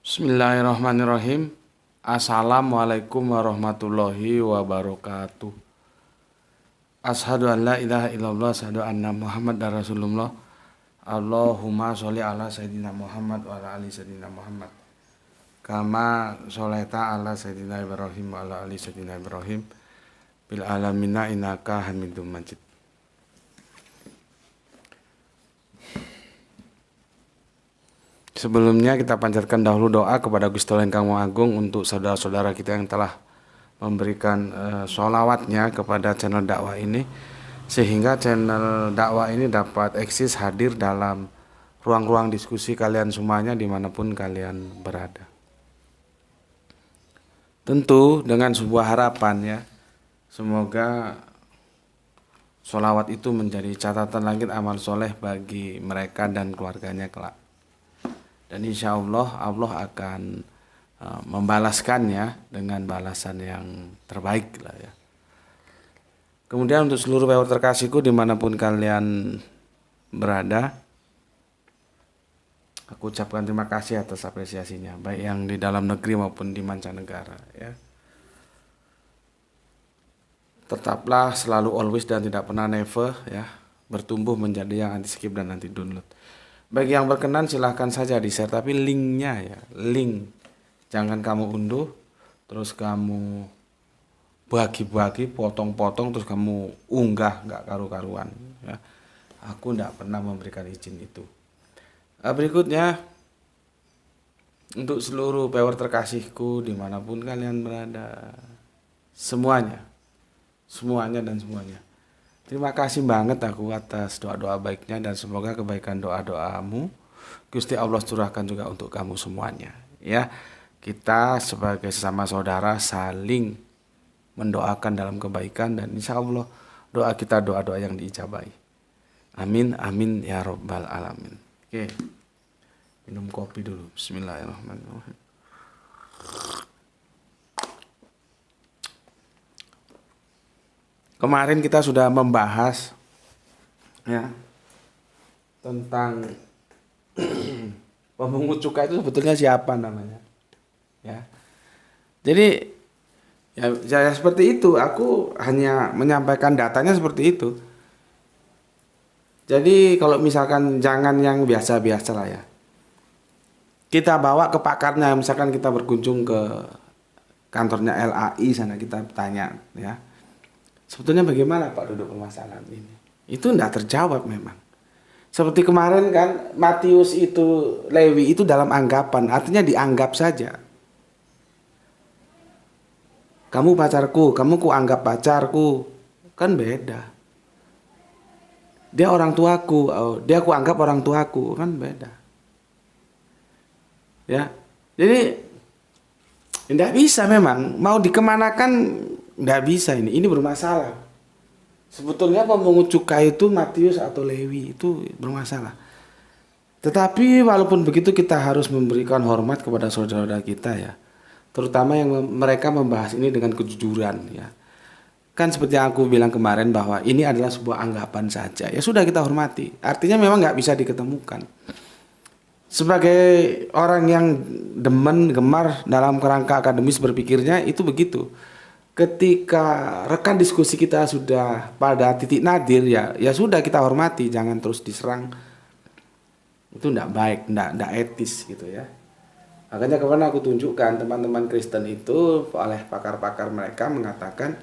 Bismillahirrahmanirrahim. Assalamualaikum warahmatullahi wabarakatuh. Ashadu an la ilaha illallah, ashadu anna Muhammad dan Rasulullah. Allahumma sholli ala sayyidina Muhammad wa ala ali sayyidina Muhammad. Kama sholaita ala sayyidina Ibrahim wa ala ali sayyidina Ibrahim. Bil alamina innaka hamidum majid. Sebelumnya kita panjatkan dahulu doa kepada Gusti Allah Ingkang Maha Agung untuk saudara-saudara kita yang telah memberikan sholawatnya kepada channel dakwah ini, sehingga channel dakwah ini dapat eksis hadir dalam ruang-ruang diskusi kalian semuanya dimanapun kalian berada. Tentu dengan sebuah harapan ya, semoga sholawat itu menjadi catatan langit amal soleh bagi mereka dan keluarganya kelak. Dan insya Allah akan membalaskannya dengan balasan yang terbaik lah ya. Kemudian untuk seluruh viewer terkasihku dimanapun kalian berada, aku ucapkan terima kasih atas apresiasinya, baik yang di dalam negeri maupun di mancanegara ya. Tetaplah selalu always dan tidak pernah never ya, bertumbuh menjadi yang anti skip dan anti download. Bagi yang berkenan silahkan saja di share, tapi linknya ya, link jangan kamu unduh terus kamu bagi-bagi, potong-potong terus kamu unggah, nggak karu-karuan ya. Aku nggak pernah memberikan izin itu. Berikutnya untuk seluruh viewer terkasihku dimanapun kalian berada, semuanya dan semuanya, terima kasih banget aku atas doa-doa baiknya, dan semoga kebaikan doa-doamu Gusti Allah curahkan juga untuk kamu semuanya ya. Kita sebagai sesama saudara saling mendoakan dalam kebaikan, dan insya Allah doa kita doa-doa yang diijabahi. Amin amin ya robbal alamin. Oke, minum kopi dulu. Bismillahirrahmanirrahim. Kemarin kita sudah membahas ya tentang pemungut cukai itu sebetulnya siapa namanya ya. Jadi ya seperti itu, aku hanya menyampaikan datanya seperti itu. Jadi kalau misalkan jangan yang biasa-biasa lah ya, kita bawa ke pakarnya. Misalkan kita berkunjung ke kantornya LAI sana, kita tanya ya, sebetulnya bagaimana Pak duduk permasalahan ini? Itu tidak terjawab memang. Seperti kemarin kan, Matius itu, Lewi itu dalam anggapan, artinya dianggap saja. Kamu pacarku, kamu ku anggap pacarku, kan beda. Dia orang tuaku, dia ku anggap orang tuaku, kan beda. Ya, jadi tidak bisa memang, mau dikemanakan. Nggak bisa, ini bermasalah. Sebetulnya pemungut cukai itu Matius atau Lewi itu bermasalah. Tetapi walaupun begitu kita harus memberikan hormat kepada saudara-saudara kita ya. Terutama yang mereka membahas ini dengan kejujuran ya. Kan seperti yang aku bilang kemarin bahwa ini adalah sebuah anggapan saja. Ya sudah, kita hormati. Artinya memang nggak bisa diketemukan. Sebagai orang yang gemar dalam kerangka akademis berpikirnya itu begitu. Ketika rekan diskusi kita sudah pada titik nadir ya sudah, kita hormati, jangan terus diserang. Itu tidak baik, tidak etis gitu ya. Makanya kemarin aku tunjukkan teman-teman Kristen itu oleh pakar-pakar mereka mengatakan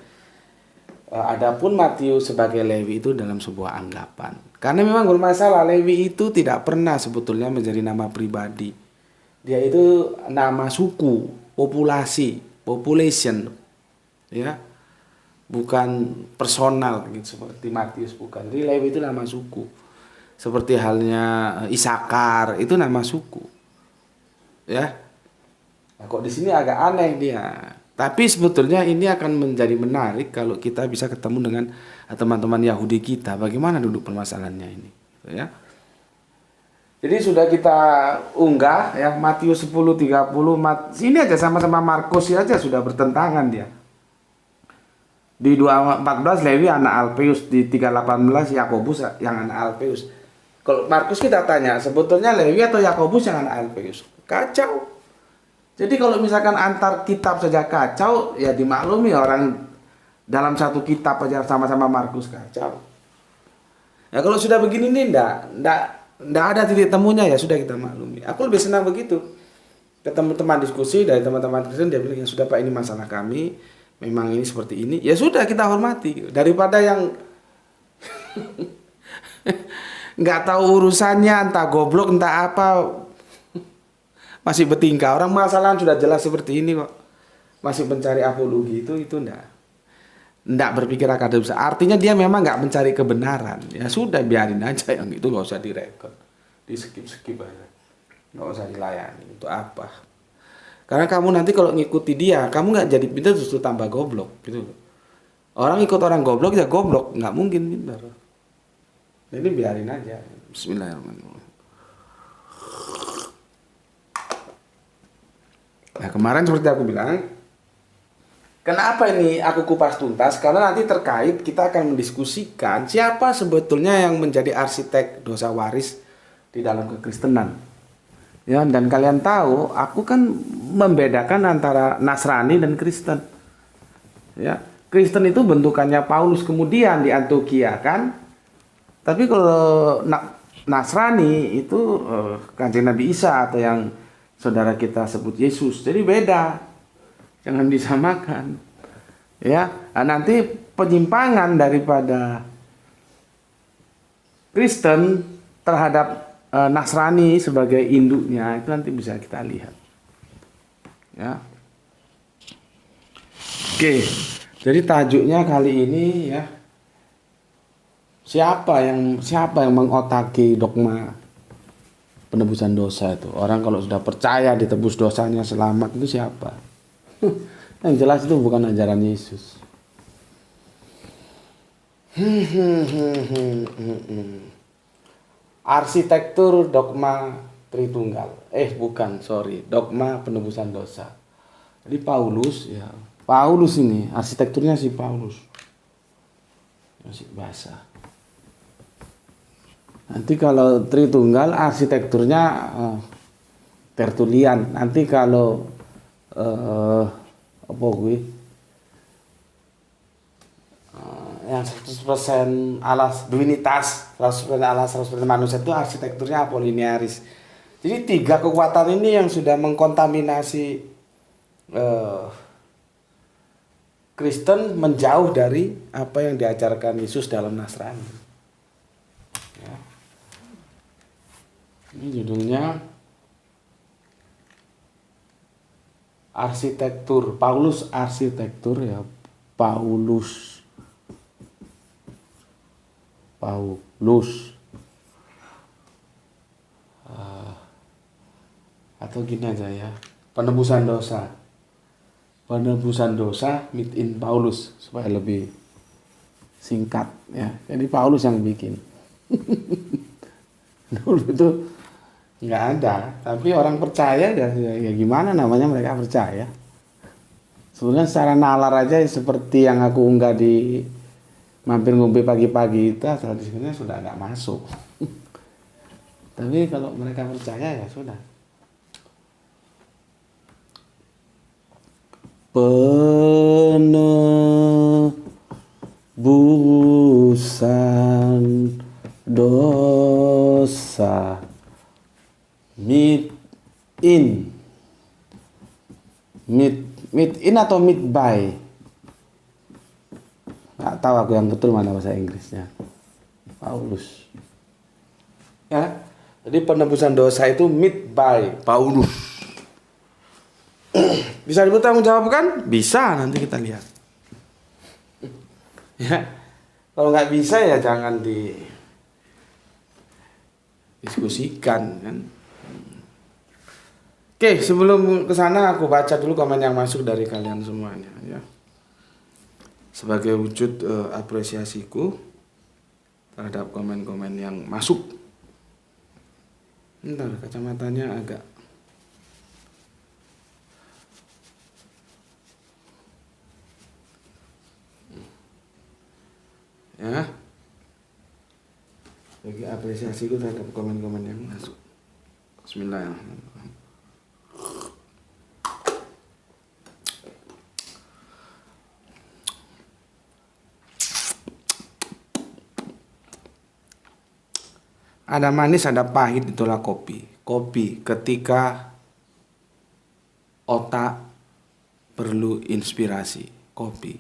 adapun Matius sebagai Lewi itu dalam sebuah anggapan. Karena memang bermasalah, Lewi itu tidak pernah sebetulnya menjadi nama pribadi. Dia itu nama suku, population ya, bukan personal gitu seperti Matius, bukan. Jadi Lewi itu nama suku, seperti halnya Isakar itu nama suku ya. Nah, kok di sini agak aneh dia, tapi sebetulnya ini akan menjadi menarik kalau kita bisa ketemu dengan teman-teman Yahudi kita, bagaimana duduk permasalahannya ini ya. Jadi sudah kita unggah ya, Matius 10:30, sini aja sama-sama Markus aja sudah bertentangan dia. Di 2:14 Lewi anak Alfeus, di 3:18 Yakobus yang anak Alfeus. Kalau Markus kita tanya, sebetulnya Lewi atau Yakobus yang anak Alfeus? Kacau. Jadi kalau misalkan antar kitab saja kacau, ya dimaklumi orang dalam satu kitab aja sama-sama Markus kacau. Ya kalau sudah begini nih ndak ada titik temunya, ya sudah kita maklumi. Aku lebih senang begitu. Ketemu teman diskusi dari teman-teman Kristen, dia bilang ya sudah Pak, ini masalah kami, memang ini seperti ini. Ya sudah kita hormati daripada yang nggak tahu urusannya, entah goblok entah apa, masih bertingkah. Orang masalah sudah jelas seperti ini kok masih mencari apologi, itu ndak berpikir akademis. Artinya dia memang nggak mencari kebenaran. Ya sudah biarin aja yang itu, nggak usah direkod, di skip aja, nggak usah dilayani. Untuk apa? Karena kamu nanti kalau ngikuti dia, kamu nggak jadi pintar, justru tambah goblok gitu. Orang ikut orang goblok ya goblok, nggak mungkin pintar. Jadi biarin aja. Bismillahirrahmanirrahim. Nah kemarin seperti aku bilang, kenapa ini aku kupas tuntas? Karena nanti terkait kita akan mendiskusikan siapa sebetulnya yang menjadi arsitek dosa waris di dalam kekristenan. Ya, dan kalian tahu, aku kan membedakan antara Nasrani dan Kristen. Ya, Kristen itu bentukannya Paulus kemudian di Antioquia kan. Tapi kalau Nasrani itu Kanjeng Nabi Isa atau yang saudara kita sebut Yesus. Jadi beda. Jangan disamakan. Ya, nah, nanti penyimpangan daripada Kristen terhadap Nasrani sebagai induknya itu nanti bisa kita lihat. Ya. Oke. Jadi tajuknya kali ini ya, siapa yang mengotaki dogma penebusan dosa itu? Orang kalau sudah percaya ditebus dosanya selamat itu siapa? Yang jelas itu bukan ajaran Yesus. Arsitektur dogma Tritunggal. Dogma penebusan dosa. Jadi Paulus ini arsitekturnya si Paulus. Masih bahasa. Nanti kalau Tritunggal arsitekturnya Tertullian. Nanti kalau yang 100% alas divinitas, 100% alas, 100% manusia itu arsitekturnya Apollinaris. Jadi 3 kekuatan ini yang sudah mengkontaminasi Kristen menjauh dari apa yang diajarkan Yesus dalam Nasrani. Ya. Ini judulnya arsitektur Paulus, arsitektur ya Paulus atau gini aja ya, penebusan dosa meet in Paulus supaya lebih singkat ya. Jadi Paulus yang bikin. Dulu itu nggak ada, tapi orang percaya ya gimana namanya, mereka percaya. Sebenarnya secara nalar aja seperti yang aku unggah di mampir ngombe pagi-pagi itu, asal di sini sudah nggak masuk. Tapi kalau mereka percaya ya sudah. Penebusan dosa meet in atau meet by, nggak tahu aku yang betul mana bahasa Inggrisnya. Paulus ya, jadi penebusan dosa itu meet by Paulus. Bisa dipertanggungjawabkan? Bisa, nanti kita lihat ya. Kalau nggak bisa ya jangan didiskusikan kan. Oke, sebelum kesana aku baca dulu komen yang masuk dari kalian semuanya ya, sebagai wujud apresiasiku terhadap komen-komen yang masuk. Bentar, kacamatanya agak ya, bagi apresiasiku terhadap komen-komen yang masuk. Bismillahirrahmanirrahim. Ada manis, ada pahit, itulah kopi. Kopi ketika otak perlu inspirasi, kopi.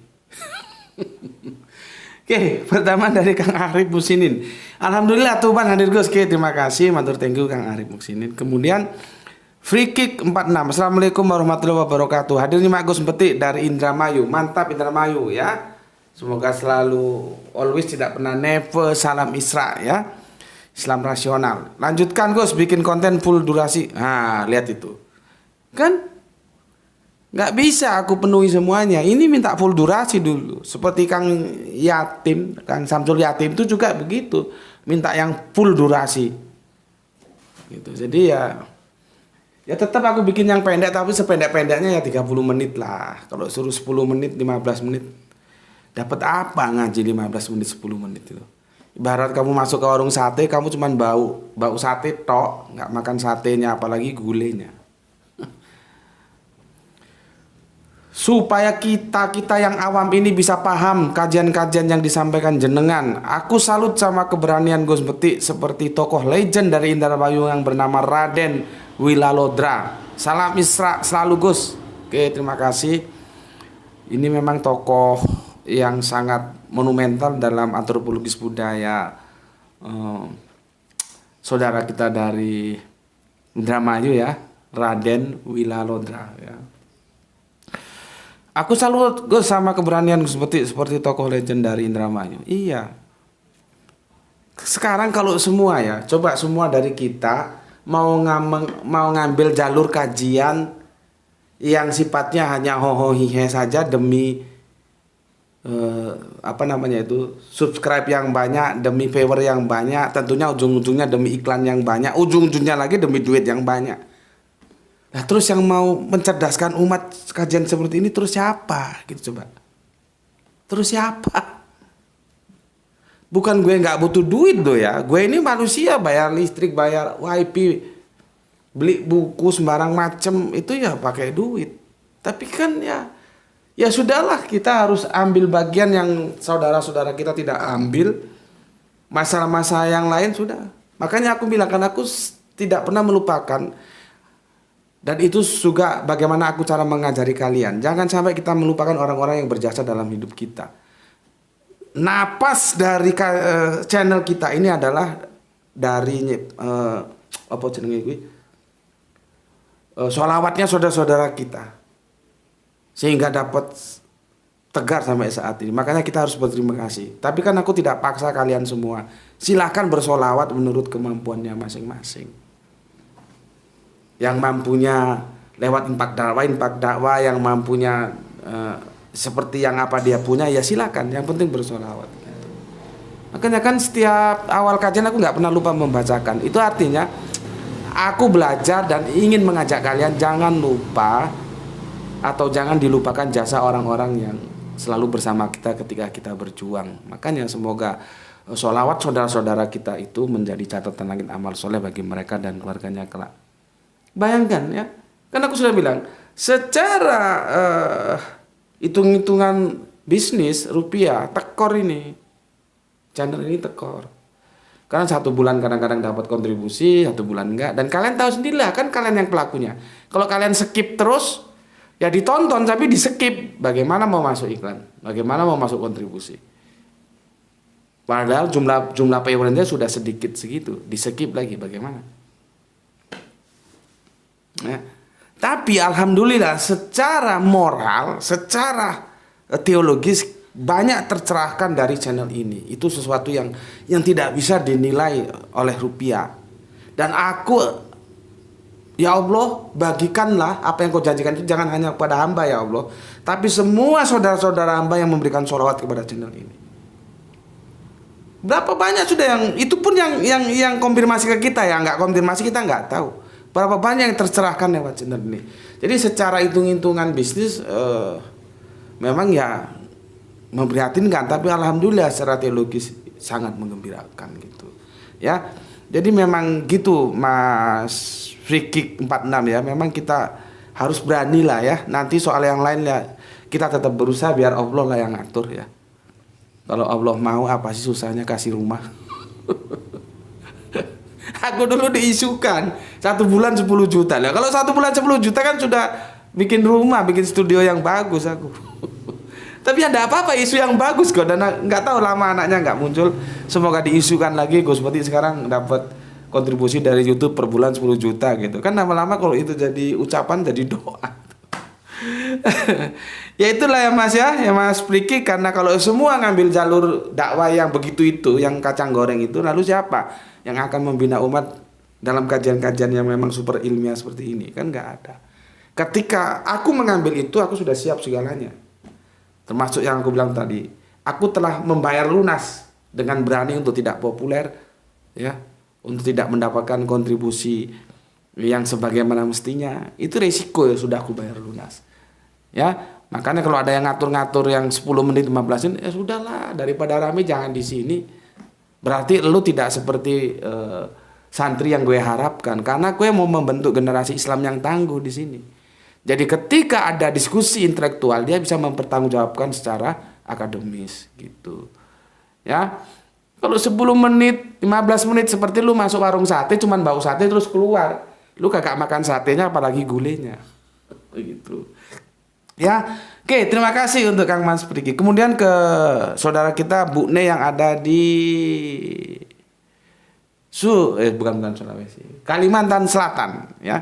Oke, pertama dari Kang Arif Muksinin. Alhamdulillah Tuhan hadir Gus. Oke, terima kasih, matur thank you Kang Arif Muksinin. Kemudian Free Kick 46. Assalamualaikum warahmatullahi wabarakatuh. Hadir Mak Gus Petik dari Indramayu. Mantap Indramayu ya. Semoga selalu always tidak pernah never salam Isra ya. Islam rasional. Lanjutkan Gus bikin konten full durasi. Nah, lihat itu. Kan nggak bisa aku penuhi semuanya. Ini minta full durasi dulu. Seperti Kang Yatim, Kang Samsul Yatim itu juga begitu. Minta yang full durasi. Gitu. Jadi ya tetap aku bikin yang pendek, tapi sependek-pendeknya ya 30 menit lah. Kalau suruh 10 menit, 15 menit. Dapat apa ngaji 15 menit, 10 menit itu. Ibarat kamu masuk ke warung sate, kamu cuman bau sate tok, nggak makan satenya apalagi gulenya. Supaya kita yang awam ini bisa paham kajian-kajian yang disampaikan jenengan. Aku salut sama keberanian Gus Petik seperti tokoh legend dari Indramayu yang bernama Raden Wilalodra. Salam Isra selalu Gus. Oke, terima kasih. Ini memang tokoh yang sangat monumental dalam antropologis budaya. Saudara kita dari Indramayu ya, Raden Wilalodra ya. Aku salut Gus sama keberanian Gus Petik seperti tokoh legend dari Indramayu. Iya. Sekarang kalau semua ya, coba semua dari kita mau ngambil jalur kajian yang sifatnya hanya hohohihe saja demi subscribe yang banyak, demi viewer yang banyak, tentunya ujung-ujungnya demi iklan yang banyak, ujung-ujungnya lagi demi duit yang banyak. Nah terus yang mau mencerdaskan umat kajian seperti ini terus siapa? Gitu coba. Terus siapa? Bukan gue nggak butuh duit loh ya. Gue ini manusia, bayar listrik, bayar wifi, beli buku sembarang macem itu ya pakai duit. Tapi kan ya sudahlah, kita harus ambil bagian yang saudara-saudara kita tidak ambil. Masalah-masalah yang lain sudah. Makanya aku bilang kan aku tidak pernah melupakan. Dan itu juga bagaimana aku cara mengajari kalian. Jangan sampai kita melupakan orang-orang yang berjasa dalam hidup kita. Napas dari channel kita ini adalah dari sholawatnya saudara-saudara kita. Sehingga dapat tegar sampai saat ini. Makanya kita harus berterima kasih. Tapi kan aku tidak paksa kalian semua. Silahkan bersolawat menurut kemampuannya masing-masing. Yang mampunya lewat impak dakwah, yang mampunya seperti yang apa dia punya ya silakan, yang penting bersolawat. Makanya kan setiap awal kajian aku nggak pernah lupa membacakan. Itu artinya aku belajar dan ingin mengajak kalian jangan lupa atau jangan dilupakan jasa orang-orang yang selalu bersama kita ketika kita berjuang. Makanya semoga sholawat saudara-saudara kita itu menjadi catatan langit amal soleh bagi mereka dan keluarganya kelak. Bayangkan ya, kan aku sudah bilang secara hitung-hitungan bisnis rupiah tekor ini, channel ini tekor. Karena 1 bulan kadang-kadang dapat kontribusi, 1 bulan enggak. Dan kalian tahu sendirilah kan kalian yang pelakunya. Kalau kalian skip terus, ya ditonton tapi di skip. Bagaimana mau masuk iklan? Bagaimana mau masuk kontribusi? Padahal jumlah paymentnya sudah sedikit segitu, di skip lagi bagaimana? Ya. Tapi alhamdulillah secara moral, secara teologis banyak tercerahkan dari channel ini. Itu sesuatu yang tidak bisa dinilai oleh rupiah. Dan aku, ya Allah, bagikanlah apa yang kau janjikan itu jangan hanya kepada hamba ya Allah, tapi semua saudara-saudara hamba yang memberikan sholawat kepada channel ini. Berapa banyak sudah yang itu pun yang konfirmasi ke kita, ya nggak konfirmasi kita nggak tahu. Berapa banyak yang tercerahkan lewat channel ini. Jadi secara hitung-hitungan bisnis memang ya memprihatinkan, tapi alhamdulillah secara teologis sangat menggembirakan gitu. Ya. Jadi memang gitu Mas Free Kick 46 ya. Memang kita harus berani lah ya. Nanti soal yang lain ya kita tetap berusaha biar Allah lah yang ngatur ya. Kalau Allah mau apa sih susahnya kasih rumah. Aku dulu diisukan 1 bulan 10 juta. Lah kalau 1 bulan 10 juta kan sudah bikin rumah, bikin studio yang bagus aku. Tapi ada apa-apa isu yang bagus kok, dan nggak tahu lama anaknya nggak muncul. Semoga diisukan lagi Gus, seperti sekarang dapat kontribusi dari YouTube per bulan 10 juta gitu. Kan lama-lama kalau itu jadi ucapan jadi doa. Ya itulah ya Mas ya Mas Priki, karena kalau semua ngambil jalur dakwah yang begitu itu, yang kacang goreng itu, lalu siapa yang akan membina umat dalam kajian-kajian yang memang super ilmiah seperti ini? Kan nggak ada. Ketika aku mengambil itu, aku sudah siap segalanya. Termasuk yang aku bilang tadi, aku telah membayar lunas dengan berani untuk tidak populer, ya, untuk tidak mendapatkan kontribusi yang sebagaimana mestinya. Itu resiko yang sudah aku bayar lunas. Ya, makanya kalau ada yang ngatur-ngatur yang 10 menit 15 menit, ya sudahlah, daripada rame jangan di sini. Berarti lu tidak seperti santri yang gue harapkan, karena gue mau membentuk generasi Islam yang tangguh di sini. Jadi ketika ada diskusi intelektual, dia bisa mempertanggungjawabkan secara akademis gitu. Ya. Kalau 10 menit, 15 menit seperti lu masuk warung sate cuman bau sate terus keluar. Lu kagak makan satenya apalagi gulenya. Begitu. Ya, oke, terima kasih untuk Kang Mas Priki. Kemudian ke saudara kita Bu Ne yang ada di bukan Sulawesi, Kalimantan Selatan, ya,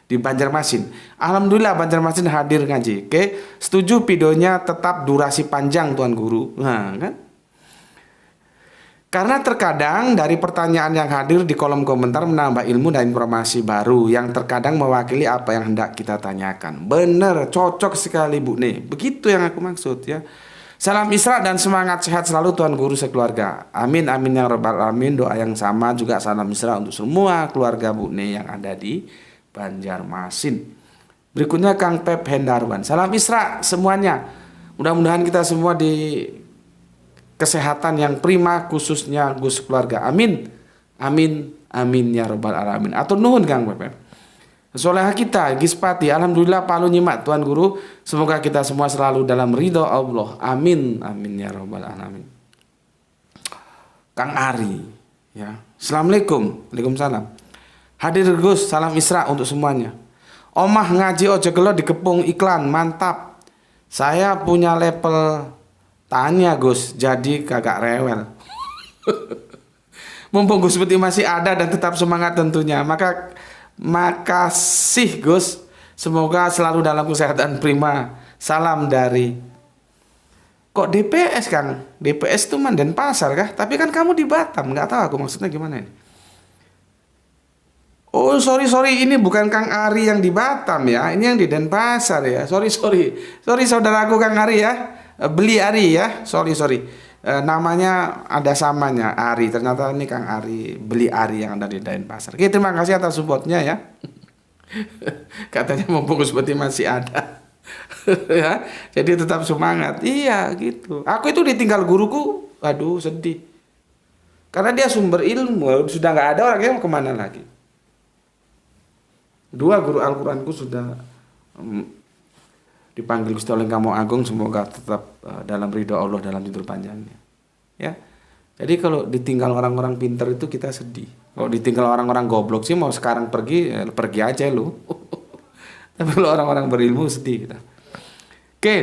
di Banjarmasin. Alhamdulillah Banjarmasin hadir ngaji. Oke, setuju videonya tetap durasi panjang Tuan Guru. Nah, kan? Karena terkadang dari pertanyaan yang hadir di kolom komentar menambah ilmu dan informasi baru yang terkadang mewakili apa yang hendak kita tanyakan. Bener, cocok sekali Bu Ne. Begitu yang aku maksud ya. Salam Isra dan semangat sehat selalu Tuan Guru sekeluarga. Amin amin ya rabbal alamin. Doa yang sama juga salam Isra untuk semua keluarga Bu Ne yang ada di Banjarmasin. Berikutnya Kang Pep Hendarwan. Salam Isra semuanya. Mudah-mudahan kita semua di kesehatan yang prima, khususnya Gus keluarga. Amin. Amin. Amin ya rabbal alamin. Atur nuhun Kang Pepe. Soleha kita Gispati, alhamdulillah Palu nyimak Tuan Guru. Semoga kita semua selalu dalam ridho Allah. Amin. Amin ya rabbal alamin. Kang Ari, ya. Assalamualaikum. Waalaikumsalam. Hadir Gus, salam Isra untuk semuanya. Omah ngaji ojo gelo dikepung iklan, mantap. Saya punya level tanya Gus, jadi kagak rewel. Mumpung Gus Putih masih ada dan tetap semangat tentunya. Makasih Gus. Semoga selalu dalam kesehatan prima. Salam dari kok DPS Kang? DPS itu Manden Pasar kah? Tapi kan kamu di Batam, nggak tahu aku maksudnya gimana ini. Oh sorry ini bukan Kang Ari yang di Batam ya, ini yang di Denpasar ya. Sorry saudaraku Kang Ari ya. Beli Ari ya, sorry namanya ada samanya Ari, ternyata ini Kang Ari Beli Ari yang ada di Denpasar. Oke, terima kasih atas supportnya ya. Katanya mumpung seperti masih ada. Ya, jadi tetap semangat. Iya gitu. Aku itu ditinggal guruku, aduh sedih. Karena dia sumber ilmu, sudah nggak ada orangnya mau kemana lagi. 2 guru Al-Quranku sudah dipanggil Gusti oleh Kamu Agung, semoga tetap dalam ridho Allah dalam tidur panjangnya. Ya. Jadi kalau ditinggal orang-orang pintar itu kita sedih. Kalau ditinggal orang-orang goblok sih mau sekarang pergi aja lu. Tapi kalau orang-orang berilmu sedih kita. Oke.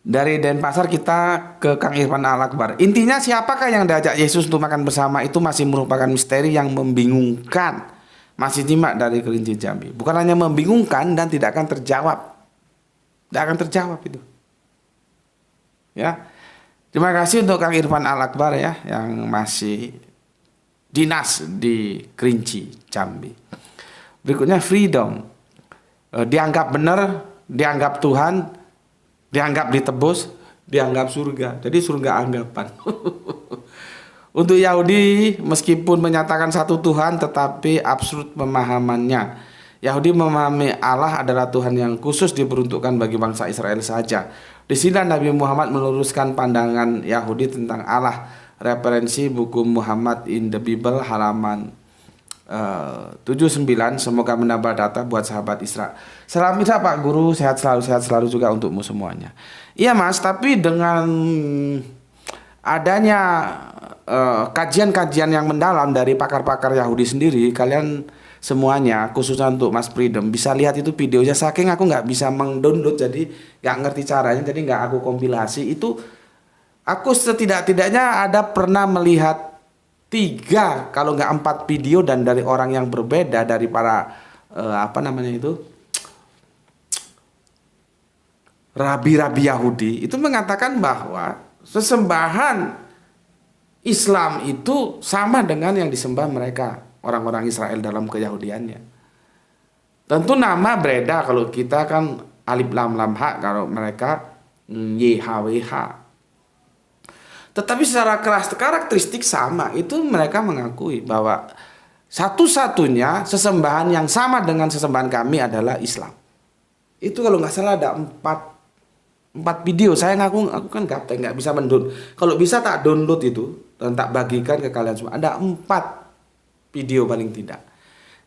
Dari Denpasar kita ke Kang Irfan Al-Akbar. Intinya siapakah yang diajak Yesus untuk makan bersama itu masih merupakan misteri yang membingungkan. Masih nyimak dari Kelinci Jambi. Bukan hanya membingungkan dan tidak akan terjawab. Tidak akan terjawab itu. Ya. Terima kasih untuk Kang Irfan Al-Akbar ya yang masih dinas di Kerinci Jambi. Berikutnya freedom. Dianggap benar, dianggap Tuhan, dianggap ditebus, dianggap surga. Jadi surga anggapan. Untuk Yahudi meskipun menyatakan satu Tuhan tetapi absurd pemahamannya. Yahudi memahami Allah adalah Tuhan yang khusus diperuntukkan bagi bangsa Israel saja. Di sini Nabi Muhammad meluruskan pandangan Yahudi tentang Allah. Referensi buku Muhammad in the Bible halaman 79. Semoga menambah data buat sahabat Isra. Salam Isra Pak Guru, sehat selalu juga untukmu semuanya. Iya Mas, tapi dengan adanya kajian-kajian yang mendalam dari pakar-pakar Yahudi sendiri, kalian semuanya, khususnya untuk Mas Freedom, bisa lihat itu videonya. Saking aku nggak bisa mendownload, jadi nggak ngerti caranya, jadi nggak aku kompilasi. Itu aku setidak-tidaknya ada pernah melihat 3 kalau nggak 4 video, dan dari orang yang berbeda, dari para apa namanya itu, rabi-rabi Yahudi, itu mengatakan bahwa sesembahan Islam itu sama dengan yang disembah mereka, orang-orang Israel dalam keyahudiannya. Tentu nama beda, kalau kita kan alif lam lam ha, kalau mereka YHWH. Tetapi secara karakteristik sama, itu mereka mengakui bahwa satu-satunya sesembahan yang sama dengan sesembahan kami adalah Islam. Itu kalau nggak salah ada 4 video. Saya ngaku, aku kan gaptek, nggak bisa mendownload. Kalau bisa tak download itu dan tak bagikan ke kalian semua. Ada 4 video paling tidak.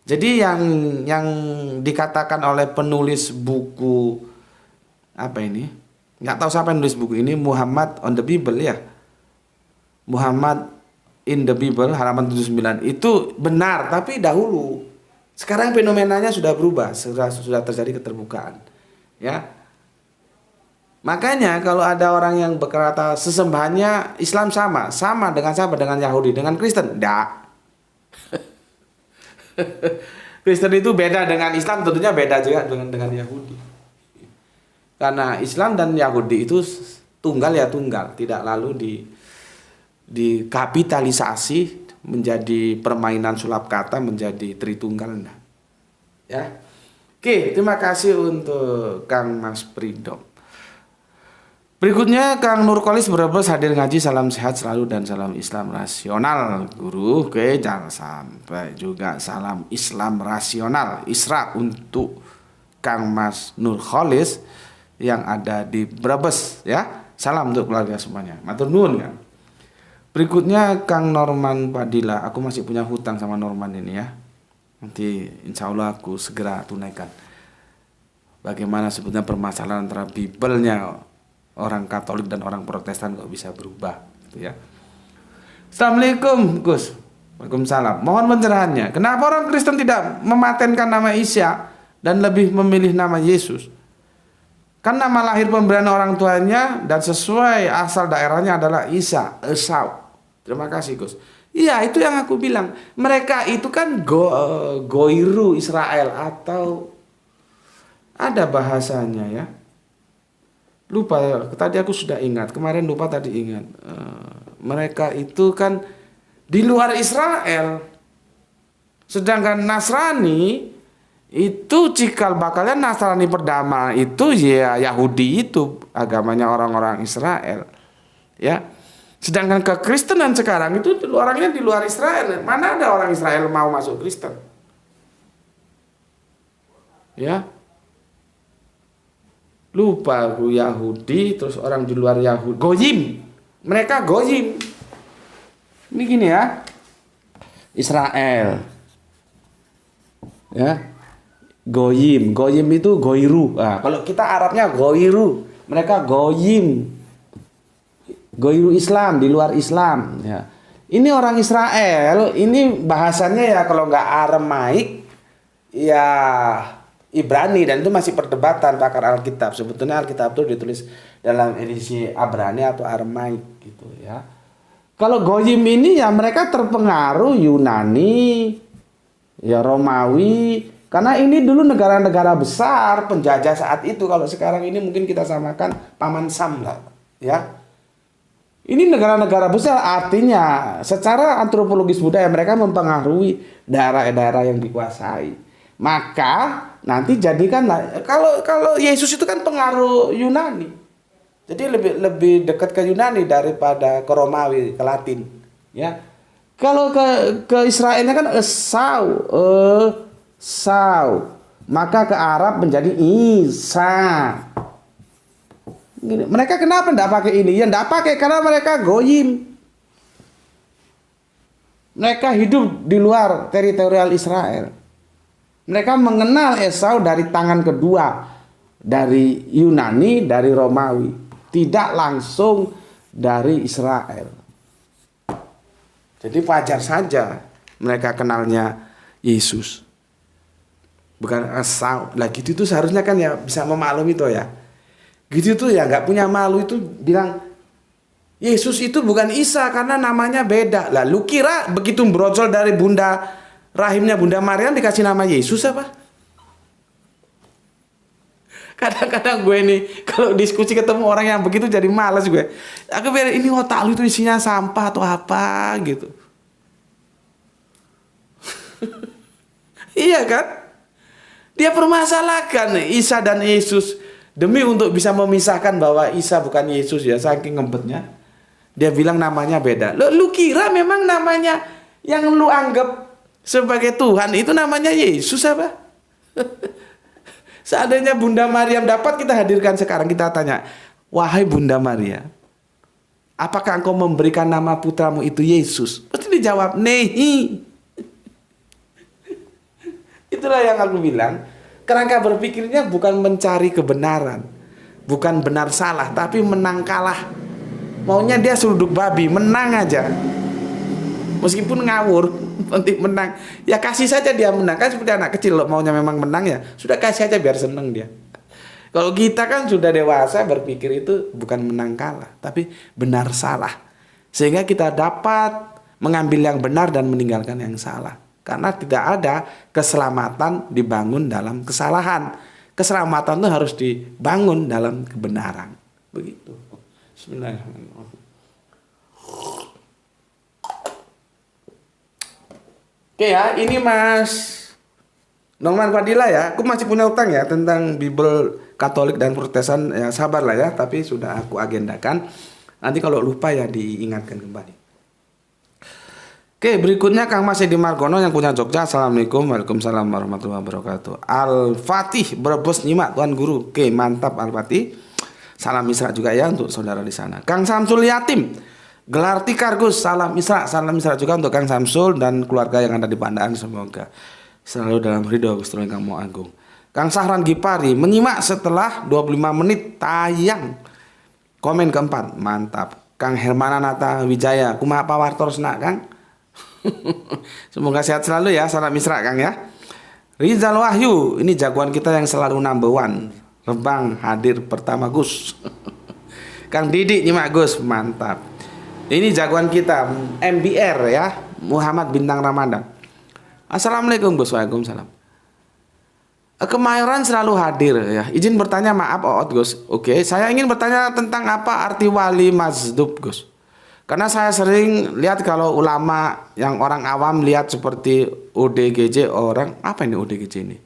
Jadi yang dikatakan oleh penulis buku apa ini? Nggak tahu siapa yang nulis buku ini, Muhammad on the Bible ya. Muhammad in the Bible halaman 79 itu benar, tapi dahulu. Sekarang fenomenanya sudah berubah, sudah terjadi keterbukaan. Ya. Makanya kalau ada orang yang berkata sesembahannya Islam sama dengan Yahudi, dengan Kristen, enggak. Kristen itu beda dengan Islam, tentunya beda juga dengan Yahudi. Karena Islam dan Yahudi itu tunggal ya tunggal, tidak lalu dikapitalisasi menjadi permainan sulap kata, menjadi tritunggal. Nah. Ya. Oke, terima kasih untuk Kang Mas Freedom. Berikutnya Kang Nurkolis Brebes hadir ngaji, salam sehat selalu dan salam Islam rasional guru. Oke, jangan sampai juga salam Islam rasional Isra untuk Kang Mas Nurkolis yang ada di Brebes ya. Salam untuk keluarga semuanya. Matur nuwun Kang. Berikutnya Kang Norman Padilla, aku masih punya hutang sama Norman ini ya. Nanti insya Allah aku segera tunaikan. Bagaimana sebetulnya permasalahan antara Bible-nya orang Katolik dan orang Protestan kok bisa berubah gitu ya. Assalamualaikum Gus. Waalaikumsalam. Mohon pencerahannya. Kenapa orang Kristen tidak mematenkan nama Isa dan lebih memilih nama Yesus? Kan nama lahir pemberian orang tuanya dan sesuai asal daerahnya adalah Isa, Esau. Terima kasih Gus. Iya, itu yang aku bilang. Mereka itu kan Goiru Israel, atau ada bahasanya ya. Lupa, tadi aku sudah ingat, kemarin lupa tadi ingat. Mereka itu kan di luar Israel. Sedangkan Nasrani itu cikal bakalnya Nasrani pertama itu ya Yahudi, itu agamanya orang-orang Israel. Ya. Sedangkan kekristenan sekarang itu orangnya di luar Israel. Mana ada orang Israel mau masuk Kristen? Ya. Lupa aku, Yahudi, terus orang di luar Yahudi, Goyim. Mereka Goyim. Ini gini ya. Israel. Ya. Goyim. Goyim itu Goiru. Nah, kalau kita Arabnya Goiru. Mereka Goyim. Goiru Islam, di luar Islam. Ya. Ini orang Israel, ini bahasanya ya kalau nggak Aramaik, ya Ibrani, dan itu masih perdebatan pakar Alkitab. Sebetulnya Alkitab itu ditulis dalam edisi Abrani atau Aramaik gitu ya. Kalau Goyim ini ya mereka terpengaruh Yunani, ya Romawi, karena ini dulu negara-negara besar penjajah saat itu. Kalau sekarang ini mungkin kita samakan Paman Sam lah, ya. Ini negara-negara besar, artinya secara antropologis budaya mereka mempengaruhi daerah-daerah yang dikuasai. Maka nanti jadikanlah, kalau Yesus itu kan pengaruh Yunani, jadi lebih dekat ke Yunani daripada ke Romawi, ke Latin, ya. Kalau ke Israelnya kan Esau, maka ke Arab menjadi Isa. Gini, mereka kenapa tidak pakai ini? Ya tidak pakai karena mereka Goyim. Mereka hidup di luar teritorial Israel. Mereka mengenal Esau dari tangan kedua, dari Yunani, dari Romawi, tidak langsung dari Israel. Jadi wajar saja mereka kenalnya Yesus. Bukan asal. Lah gitu itu seharusnya kan ya bisa memaklumi itu ya. Gitu tuh ya nggak punya malu itu bilang Yesus itu bukan Isa karena namanya beda. Lah lu kira begitu brojol dari rahimnya Bunda Maryam dikasih nama Yesus apa? Kadang-kadang gue nih kalau diskusi ketemu orang yang begitu jadi malas gue. Aku biar ini otak lu itu isinya sampah atau apa gitu. Iya kan? Dia permasalahkan Isa dan Yesus demi untuk bisa memisahkan bahwa Isa bukan Yesus ya, saking ngempetnya. Dia bilang namanya beda. Lu kira memang namanya yang lu anggap sebagai Tuhan itu namanya Yesus apa? Seandainya Bunda Maryam dapat kita hadirkan sekarang, kita tanya, wahai Bunda Maria, apakah engkau memberikan nama putramu itu Yesus? Pasti dijawab, nehi. Itulah yang aku bilang, kerangka berpikirnya bukan mencari kebenaran, bukan benar salah, tapi menang kalah. Maunya dia seruduk babi, menang aja. Meskipun ngawur, penting menang. Ya kasih saja dia menang. Kan seperti anak kecil loh, maunya memang menang ya. Sudah kasih aja biar seneng dia. Kalau kita kan sudah dewasa berpikir itu bukan menang kalah, tapi benar salah. Sehingga kita dapat mengambil yang benar dan meninggalkan yang salah. Karena tidak ada keselamatan dibangun dalam kesalahan. Keselamatan itu harus dibangun dalam kebenaran. Begitu. Bismillahirrahmanirrahim. Oke ya, ini Mas Nongman Fadila ya. Aku masih punya utang ya tentang Bible Katolik dan Protestan. Ya sabar lah ya, tapi sudah aku agendakan. Nanti kalau lupa ya diingatkan kembali. Oke, berikutnya Kang Mas Edi Margono yang punya Jogja. Assalamualaikum, waalaikumsalam warahmatullahi wabarakatuh. Al-Fatih Brebes nyimak Tuan Guru. Oke, mantap Al-Fatih. Salam Isra juga ya untuk saudara di sana. Kang Samsul Yatim Gelar Tikargus, salam Isra juga untuk Kang Samsul dan keluarga yang ada di Pandaan, semoga selalu dalam ridho Gusti Allah Kang Maha Agung. Kang Sahran Gipari menyimak setelah 25 menit tayang. Komen keempat, mantap. Kang Hermana Nata Wijaya, kumaha pawartosna Kang? Semoga sehat selalu ya, salam Isra Kang ya. Rizal Wahyu, ini jagoan kita yang selalu number one. Rebang hadir pertama Gus. Kang Didi nyimak Gus, mantap. Ini jagoan kita, MBR ya, Muhammad Bintang Ramadan. Assalamualaikum Gus, waalaikumsalam. Kemayoran selalu hadir ya. Izin bertanya, maaf Oot Gus. Oke, saya ingin bertanya tentang apa arti wali mazdub Gus. Karena saya sering lihat kalau ulama yang orang awam lihat seperti ODGJ, orang apa ini ODGJ ini?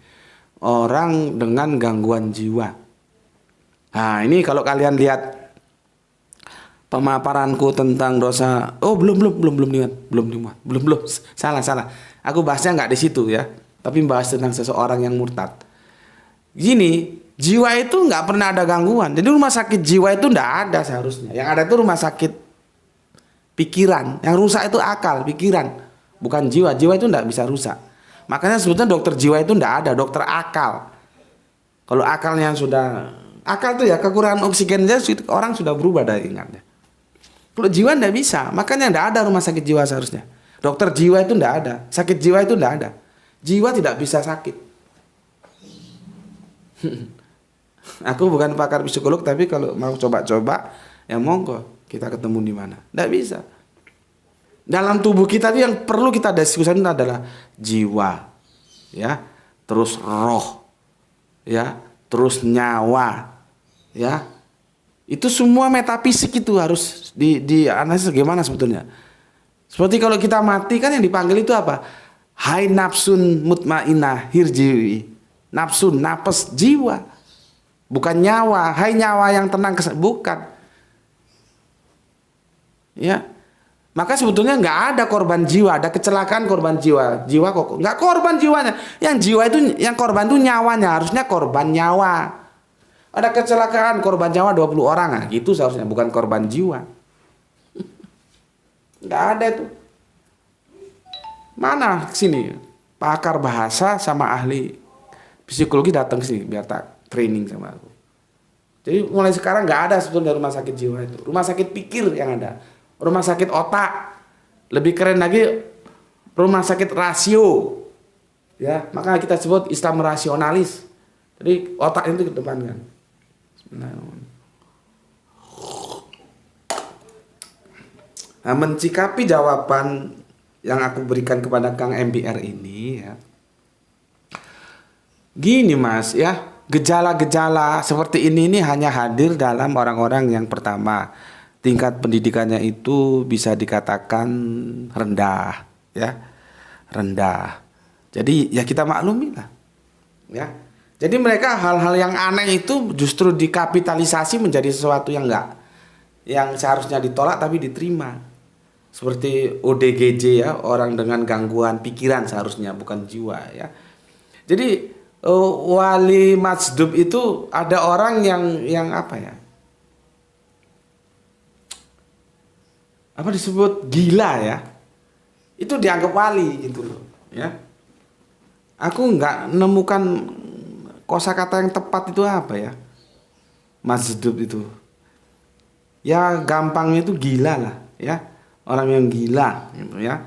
Orang dengan gangguan jiwa. Nah ini kalau kalian lihat pemaparanku tentang dosa, oh belum salah. Aku bahasnya nggak di situ ya, tapi bahas tentang seseorang yang murtad. Gini, jiwa itu nggak pernah ada gangguan. Jadi rumah sakit jiwa itu nggak ada seharusnya. Yang ada itu rumah sakit pikiran. Yang rusak itu akal, pikiran, bukan jiwa. Jiwa itu nggak bisa rusak. Makanya sebetulnya dokter jiwa itu nggak ada, dokter akal. Kalau akalnya sudah, akal itu ya kekurangan oksigennya, orang sudah berubah dari ingatnya. Kalau jiwa nggak bisa, makanya nggak ada rumah sakit jiwa seharusnya. Dokter jiwa itu nggak ada, sakit jiwa itu nggak ada. Jiwa tidak bisa sakit. Aku bukan pakar psikolog, tapi kalau mau coba-coba, ya monggo kita ketemu di mana. Nggak bisa. Dalam tubuh kita itu yang perlu kita diskusikan adalah jiwa, ya, terus roh, ya, terus nyawa, ya. Itu semua metafisik itu harus dianalisis gimana sebetulnya. Seperti kalau kita mati kan yang dipanggil itu apa? Hai nafsun mutmainah hirjiwi. Nafsun, nafas, jiwa. Bukan nyawa. Hai nyawa yang tenang, bukan. Ya. Maka sebetulnya nggak ada korban jiwa, ada kecelakaan korban jiwa. Jiwa kok nggak korban jiwanya. Yang jiwa itu, yang korban itu nyawanya, harusnya korban nyawa. Ada kecelakaan korban nyawa 20 orang, nah, gitu seharusnya, bukan korban jiwa. Nggak ada itu. Mana sini pakar bahasa sama ahli psikologi datang sini biar tak training sama aku. Jadi mulai sekarang nggak ada sebetulnya rumah sakit jiwa itu. Rumah sakit pikir yang ada. Rumah sakit otak. Lebih keren lagi rumah sakit rasio. Ya, maka kita sebut Islam rasionalis. Jadi otaknya itu kedepankan. Bismillahirrahmanirrahim. Nah, mencikapi jawaban yang aku berikan kepada Kang MBR ini ya. Gini Mas ya, gejala-gejala seperti ini hanya hadir dalam orang-orang yang pertama tingkat pendidikannya itu bisa dikatakan rendah ya. Rendah. Jadi ya kita maklumi lah. Ya. Jadi mereka hal-hal yang aneh itu justru dikapitalisasi menjadi sesuatu yang seharusnya ditolak tapi diterima. Seperti ODGJ ya, orang dengan gangguan pikiran seharusnya bukan jiwa ya. Jadi wali majdub itu ada orang yang apa ya? Apa disebut gila ya? Itu dianggap wali gitu loh, ya. Aku nggak menemukan kosakata yang tepat itu apa ya? Majdub itu. Ya gampangnya itu gila lah, ya. Orang yang gila gitu ya.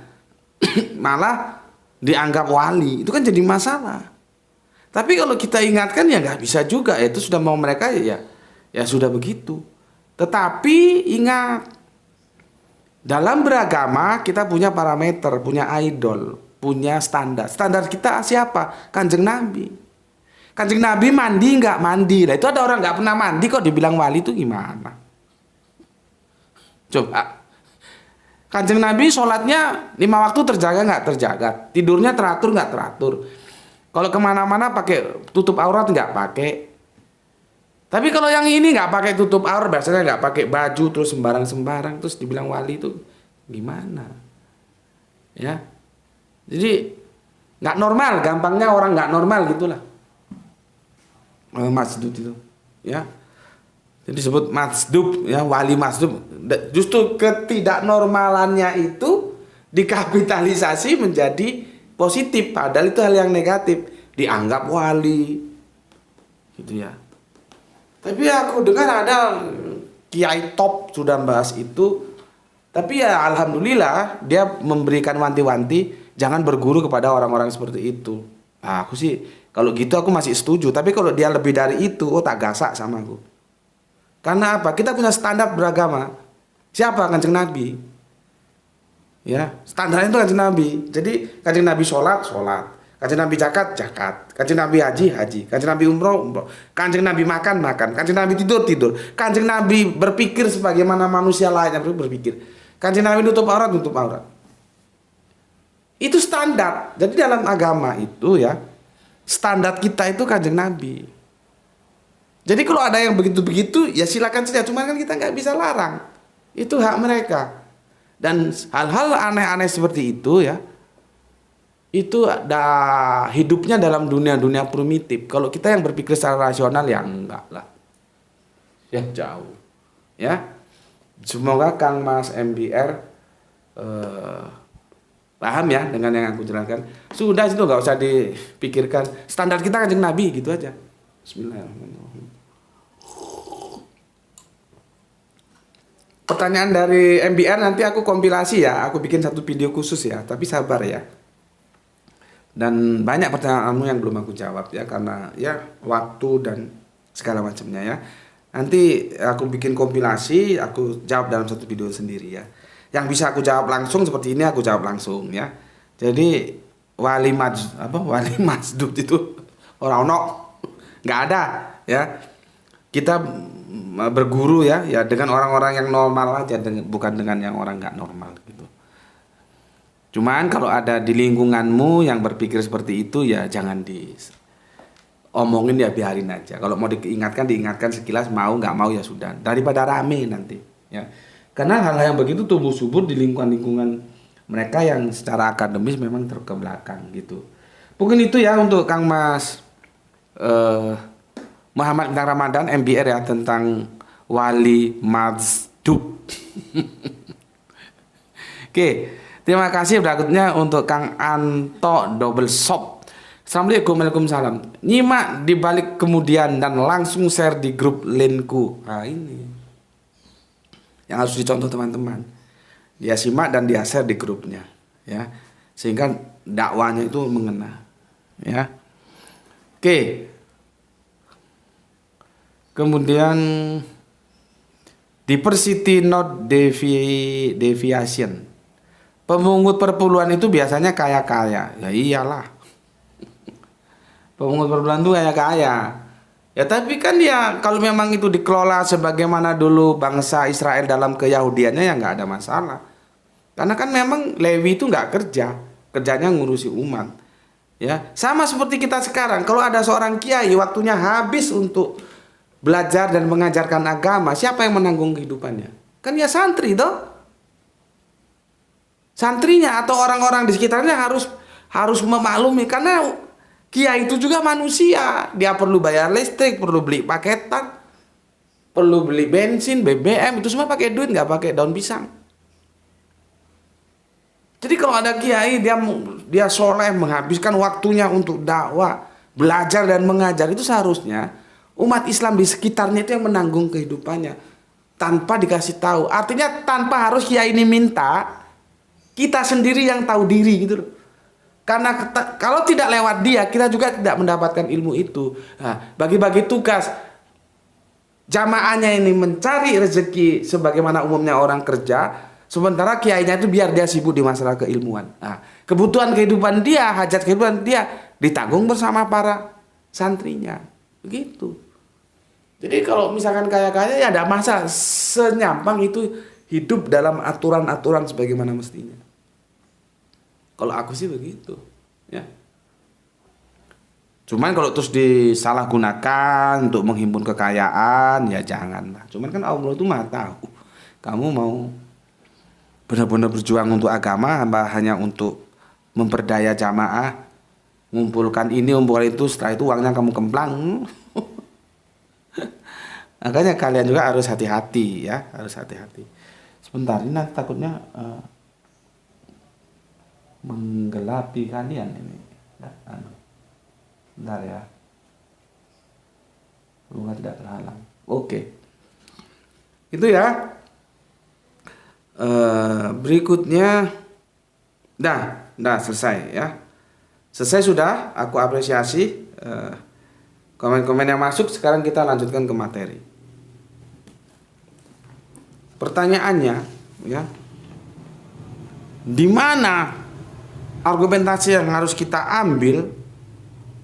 Malah dianggap wali. Itu kan jadi masalah. Tapi kalau kita ingatkan ya nggak bisa juga. Itu sudah mau mereka ya sudah begitu. Tetapi ingat, dalam beragama kita punya parameter, punya idol, punya standar. Standar kita siapa? Kanjeng Nabi. Kanjeng Nabi mandi nggak mandi. Lah itu ada orang nggak pernah mandi kok dibilang wali itu gimana? Coba. Kanjeng Nabi sholatnya 5 waktu terjaga nggak terjaga, tidurnya teratur nggak teratur. Kalau kemana-mana pakai tutup aurat nggak pakai. Tapi kalau yang ini nggak pakai tutup aurat, biasanya nggak pakai baju terus sembarang-sembarang, terus dibilang wali itu gimana? Ya, jadi nggak normal, gampangnya orang nggak normal gitulah. Majdub itu, ya. Jadi disebut majdub ya, wali majdub. Justru ketidaknormalannya itu dikapitalisasi menjadi positif, padahal itu hal yang negatif, dianggap wali gitu ya. Tapi aku dengar ada kiai top sudah bahas itu, tapi ya alhamdulillah dia memberikan wanti-wanti jangan berguru kepada orang-orang seperti itu. Nah, aku sih kalau gitu aku masih setuju, tapi kalau dia lebih dari itu, tak gasak sama aku. Karena apa? Kita punya standar beragama. Siapa? Kanjeng Nabi. Ya, standarnya itu Kanjeng Nabi. Jadi Kanjeng Nabi sholat. Kanjeng Nabi zakat. Kanjeng Nabi haji. Kanjeng Nabi umroh. Kanjeng Nabi makan. Kanjeng Nabi tidur. Kanjeng Nabi berpikir sebagaimana manusia lainnya berpikir. Kanjeng Nabi nutup aurat. Itu standar. Jadi dalam agama itu ya, standar kita itu Kanjeng Nabi. Jadi kalau ada yang begitu-begitu ya silakan saja, cuma kan kita nggak bisa larang. Itu hak mereka. Dan hal-hal aneh-aneh seperti itu ya, itu ada hidupnya dalam dunia-dunia primitif. Kalau kita yang berpikir secara rasional ya enggak lah. Ya jauh. Ya. Semoga Kang Mas MBR paham ya dengan yang aku jelaskan. Sudah itu nggak usah dipikirkan. Standar kita Kanjeng Nabi gitu aja. Bismillahirrahmanirrahim. Pertanyaan dari MBR nanti aku kompilasi ya, aku bikin satu video khusus ya, tapi sabar ya. Dan banyak pertanyaanmu yang belum aku jawab ya, karena ya waktu dan segala macamnya ya. Nanti aku bikin kompilasi, aku jawab dalam satu video sendiri ya. Yang bisa aku jawab langsung seperti ini aku jawab langsung ya. Jadi wali majdub itu orang nggak ada ya. Kita berguru ya dengan orang-orang yang normal aja, bukan dengan yang orang nggak normal gitu. Cuman kalau ada di lingkunganmu yang berpikir seperti itu ya jangan diomongin, ya biarin aja. Kalau mau diingatkan sekilas, mau nggak mau ya sudah, daripada rame nanti ya. Karena hal-hal yang begitu tumbuh subur di lingkungan mereka yang secara akademis memang terbelakang gitu. Mungkin itu ya untuk Kang Mas Muhammad Bintang Ramadan MBR ya, tentang wali majdub. Oke, terima kasih. Berikutnya untuk Kang Anto Double Shop. Assalamualaikum, waalaikumsalam. Nyimak dibalik kemudian dan langsung share di grup linku. Nah ini yang harus dicontoh teman-teman. Dia simak dan dia share di grupnya, ya, sehingga dakwanya itu mengena, ya. Oke. Kemudian diversity not deviation. Pemungut perpuluhan itu biasanya kaya-kaya. Ya iyalah. Pemungut perpuluhan itu kaya-kaya. Ya tapi kan ya kalau memang itu dikelola sebagaimana dulu bangsa Israel dalam keyahudiannya ya nggak ada masalah. Karena kan memang Lewi itu nggak kerja, kerjanya ngurusi umat. Ya, sama seperti kita sekarang. Kalau ada seorang kiai waktunya habis untuk belajar dan mengajarkan agama, siapa yang menanggung kehidupannya? Kan ya santri toh. Santrinya atau orang-orang di sekitarnya harus memaklumi karena kiai itu juga manusia. Dia perlu bayar listrik, perlu beli paketan, perlu beli bensin, BBM, itu semua pakai duit, nggak pakai daun pisang. Jadi kalau ada kiai dia soleh menghabiskan waktunya untuk dakwah, belajar dan mengajar, itu seharusnya umat Islam di sekitarnya itu yang menanggung kehidupannya tanpa dikasih tahu. Artinya tanpa harus kiai ini minta, kita sendiri yang tahu diri gitu loh. Karena kalau tidak lewat dia, kita juga tidak mendapatkan ilmu itu. Nah, bagi-bagi tugas jamaahnya ini mencari rezeki sebagaimana umumnya orang kerja, sementara kiainya itu biar dia sibuk di masalah keilmuan. Nah, kebutuhan kehidupan dia, hajat kehidupan dia ditanggung bersama para santrinya. Begitu. Jadi kalau misalkan kaya-kaya ya ada masa senyampang itu hidup dalam aturan-aturan sebagaimana mestinya. Kalau aku sih begitu, ya. Cuman kalau terus disalahgunakan untuk menghimpun kekayaan ya janganlah. Cuman kan Allah itu Maha tahu. Kamu mau benar-benar berjuang untuk agama hanya untuk memperdaya jamaah, ngumpulkan ini, ngumpulkan itu, setelah itu uangnya kamu kemplang. Makanya kalian juga harus hati-hati ya, harus hati-hati. Sebentar ini nanti takutnya menggelapi kalian ini. Bentar ya. Semoga tidak terhalang. Oke. Itu ya. Berikutnya dah selesai ya. Selesai sudah, aku apresiasi komen-komen yang masuk. Sekarang kita lanjutkan ke materi. Pertanyaannya ya, di mana argumentasi yang harus kita ambil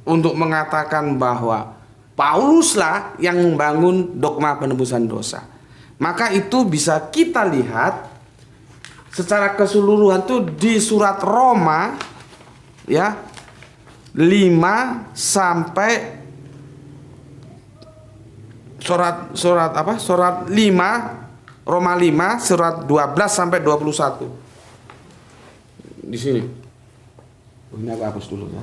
untuk mengatakan bahwa Pauluslah yang membangun dogma penebusan dosa? Maka itu bisa kita lihat secara keseluruhan tuh di surat Roma ya 5 sampai surat 5 Roma 5 surat 12 sampai 21. Di sini. Ini aku hapus dulu ya.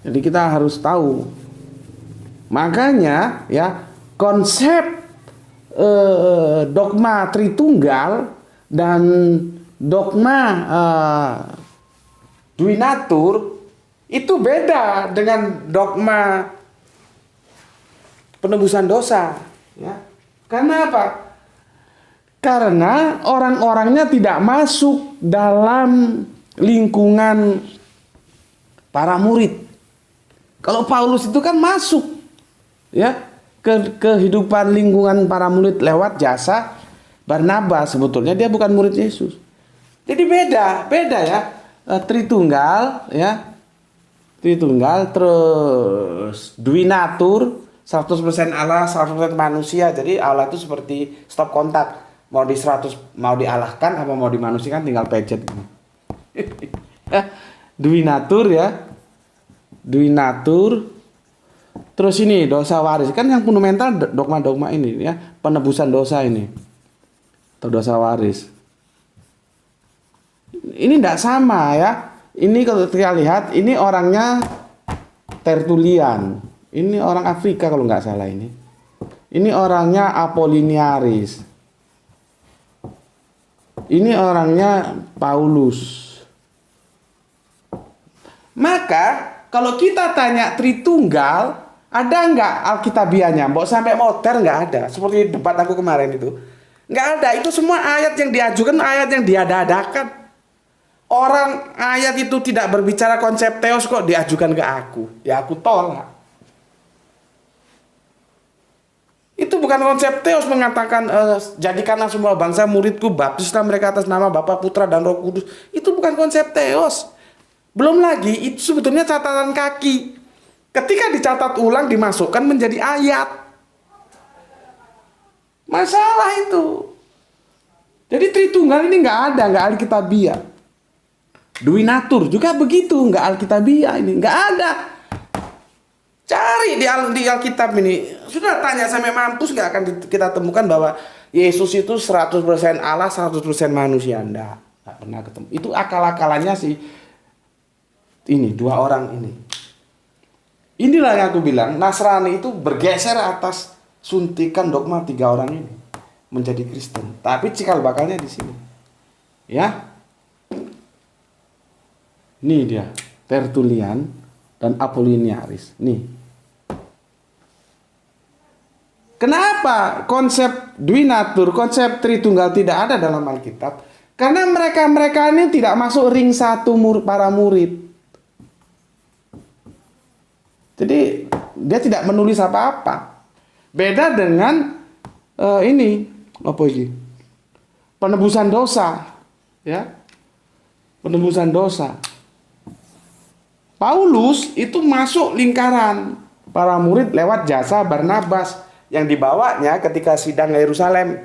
Jadi kita harus tahu. Makanya ya konsep dogma Tritunggal dan dogma Duinatur itu beda dengan dogma penebusan dosa, ya. Karena apa? Karena orang-orangnya tidak masuk dalam lingkungan para murid. Kalau Paulus itu kan masuk, ya, ke kehidupan lingkungan para murid lewat jasa Barnabas. Sebetulnya dia bukan murid Yesus. Jadi beda ya. Tritunggal, ya. Tritunggal, terus Duinatur, 100% Allah, 100% manusia. Jadi Allah itu seperti stop kontak. Mau dialahkan apa mau dimanusiakan tinggal pencet. Duinatur ya. Duinatur. Terus ini dosa waris. Kan yang fundamental dogma-dogma ini ya, penebusan dosa ini. Atau dosa waris. Ini tidak sama ya. Ini kalau kita lihat ini orangnya Tertullian. Ini orang Afrika kalau nggak salah ini. Ini orangnya Apollinaris. Ini orangnya Paulus. Maka kalau kita tanya Tritunggal Ada nggak Alkitabiahnya? Mbok sampai modern nggak ada. Seperti debat aku kemarin itu. Nggak ada. Itu semua ayat yang diajukan, ayat yang diada-adakan. Orang ayat itu tidak berbicara konsep teos kok diajukan ke aku. Ya aku tolak. Itu bukan konsep teos mengatakan jadikanlah semua bangsa muridku, baptislah mereka atas nama Bapa, Putra, dan Roh Kudus. Itu bukan konsep teos. Belum lagi itu sebetulnya catatan kaki. Ketika dicatat ulang dimasukkan menjadi ayat. Masalah itu. Jadi Tritunggal ini nggak ada, nggak Alkitabiah. Duinatur juga begitu, nggak Alkitabiah ini, nggak ada. Cari di Alkitab ini. Sudah tanya sampai mampus nggak akan kita temukan bahwa Yesus itu 100% Allah, 100% manusia. Nggak pernah ketemu. Itu akal-akalannya sih. Ini dua orang ini. Inilah yang aku bilang, Nasrani itu bergeser atas suntikan dogma 3 orang ini menjadi Kristen. Tapi cikal bakalnya di sini. Ya. Ini dia, Tertullian dan Apollinaris. Nih. Kenapa konsep Duinatur, konsep Tritunggal tidak ada dalam Alkitab? Karena mereka ini tidak masuk ring satu para murid. Jadi dia tidak menulis apa-apa. Beda dengan ini apa ini? Penebusan dosa, ya. Penebusan dosa. Paulus itu masuk lingkaran para murid lewat jasa Barnabas yang dibawanya ketika sidang Yerusalem.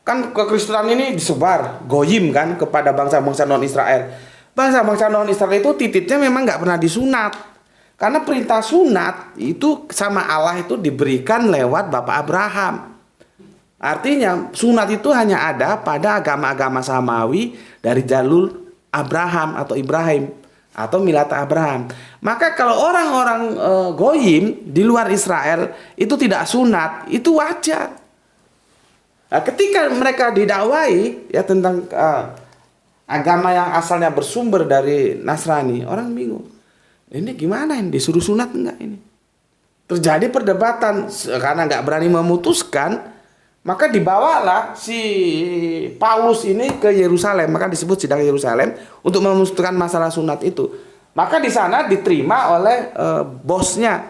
Kan kekristenan ini disebar goyim kan kepada bangsa-bangsa non-Israel. Bangsa-bangsa non-Israel itu titipnya memang nggak pernah disunat. Karena perintah sunat itu sama Allah itu diberikan lewat Bapak Abraham. Artinya sunat itu hanya ada pada agama-agama samawi dari jalur Abraham atau Ibrahim atau milat Abraham. Maka kalau orang-orang goyim di luar Israel itu tidak sunat, itu wajar. Nah, ketika mereka didakwai ya tentang agama yang asalnya bersumber dari Nasrani, orang bingung. Ini gimana ini? Disuruh sunat enggak ini? Terjadi perdebatan karena nggak berani memutuskan, maka dibawalah si Paulus ini ke Yerusalem, maka disebut sidang Yerusalem untuk memutuskan masalah sunat itu. Maka di sana diterima oleh bosnya,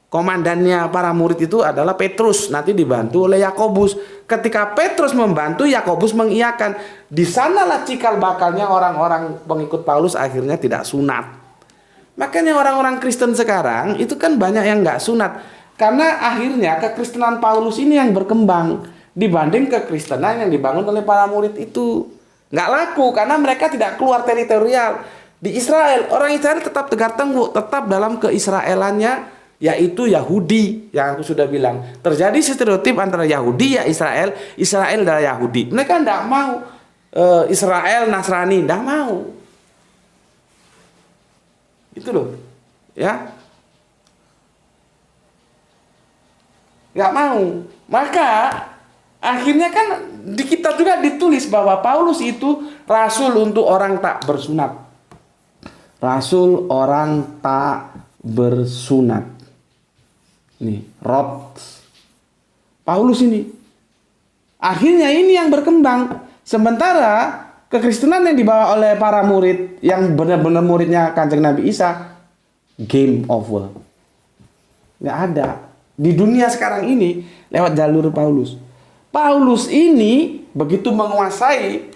komandannya para murid itu adalah Petrus, nanti dibantu oleh Yakobus. Ketika Petrus membantu, Yakobus mengiyakan. Di sanalah cikal bakalnya orang-orang pengikut Paulus akhirnya tidak sunat. Makanya orang-orang Kristen sekarang itu kan banyak yang nggak sunat. Karena akhirnya kekristenan Paulus ini yang berkembang dibanding kekristenan yang dibangun oleh para murid itu. Nggak laku karena mereka tidak keluar teritorial. Di Israel, orang Israel tetap tegar tengkuk, tetap dalam keisraelannya, yaitu Yahudi yang aku sudah bilang. Terjadi stereotip antara Yahudi ya Israel, Israel adalah Yahudi. Mereka tidak mau Israel Nasrani, tidak mau. Itu loh, ya, nggak mau. Maka akhirnya kan di kitab juga ditulis bahwa Paulus itu rasul untuk orang tak bersunat. Rasul orang tak bersunat. Nih, Paulus ini. Akhirnya ini yang berkembang. Sementara kekristenan yang dibawa oleh para murid yang benar-benar muridnya Kanjeng Nabi Isa, game over. Nggak ada. Di dunia sekarang ini lewat jalur Paulus. Paulus ini begitu menguasai